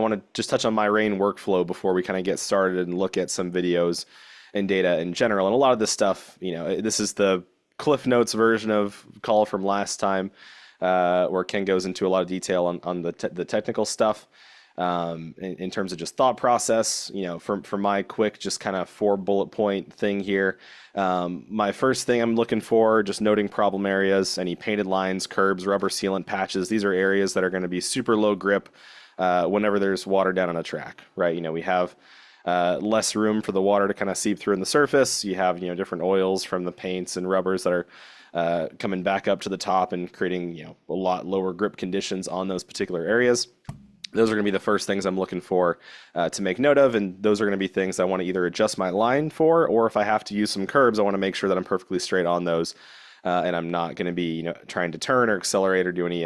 want to just touch on my rain workflow before we kind of get started and look at some videos and data in general. And a lot of this stuff, this is the Cliff Notes version of call from last time, where Ken goes into a lot of detail on the technical stuff. In terms of just thought process, for my quick, just kind of 4 bullet point thing here. My first thing I'm looking for, just noting problem areas, any painted lines, curbs, rubber sealant patches. These are areas that are going to be super low grip whenever there's water down on a track, right? We have less room for the water to kind of seep through in the surface. You have, different oils from the paints and rubbers that are coming back up to the top and creating, a lot lower grip conditions on those particular areas. Those are going to be the first things I'm looking for to make note of, and those are going to be things I want to either adjust my line for, or if I have to use some curbs, I want to make sure that I'm perfectly straight on those, and I'm not going to be trying to turn or accelerate or do any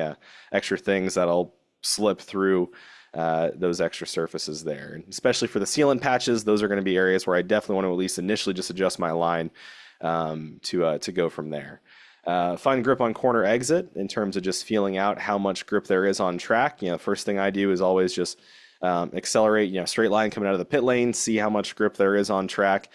extra things that'll slip through those extra surfaces there. And especially for the sealant patches, those are going to be areas where I definitely want to at least initially just adjust my line to go from there. Fine grip on corner exit in terms of just feeling out how much grip there is on track. First thing I do is always just accelerate, straight line coming out of the pit lane, see how much grip there is on track.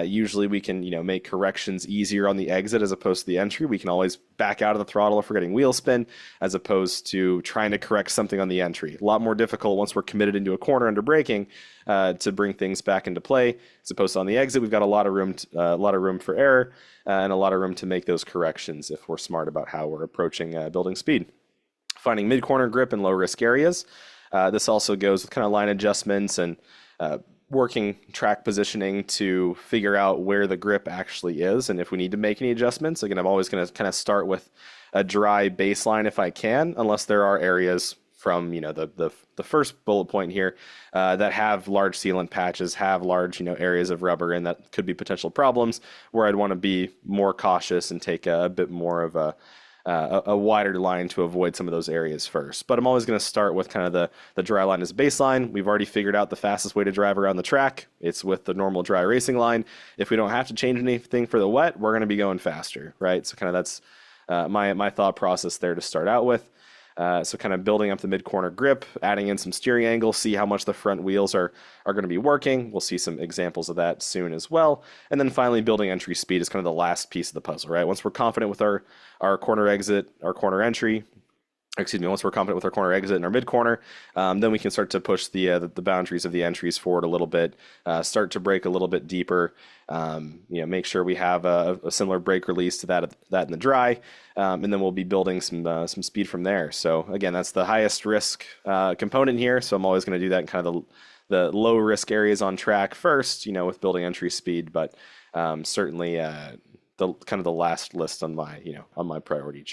Usually we can, make corrections easier on the exit as opposed to the entry. We can always back out of the throttle if we're getting wheel spin, as opposed to trying to correct something on the entry. A lot more difficult once we're committed into a corner under braking to bring things back into play, as opposed to on the exit. We've got a lot of room for error and a lot of room to make those corrections if we're smart about how we're approaching building speed. Finding mid-corner grip in low-risk areas. This also goes with kind of line adjustments and working track positioning to figure out where the grip actually is and if we need to make any adjustments. Again, I'm always going to kind of start with a dry baseline if I can, unless there are areas from the first bullet point here that have large sealant patches, have large areas of rubber, and that could be potential problems where I'd want to be more cautious and take a bit more of a wider line to avoid some of those areas first. But I'm always going to start with kind of the dry line as a baseline. We've already figured out the fastest way to drive around the track. It's with the normal dry racing line. If we don't have to change anything for the wet, we're going to be going faster, right? So kind of that's my thought process there to start out with. So kind of building up the mid-corner grip, adding in some steering angle, see how much the front wheels are going to be working. We'll see some examples of that soon as well. And then finally, building entry speed is kind of the last piece of the puzzle, right? Once we're confident with our corner exit, our corner entry, once we're confident with our corner exit and our mid corner, then we can start to push the boundaries of the entries forward a little bit, start to brake a little bit deeper, make sure we have a similar brake release to that in the dry, and then we'll be building some speed from there. So again, that's the highest risk component here. So I'm always going to do that in kind of the low risk areas on track first, with building entry speed, but certainly the kind of the last list on my priority chart.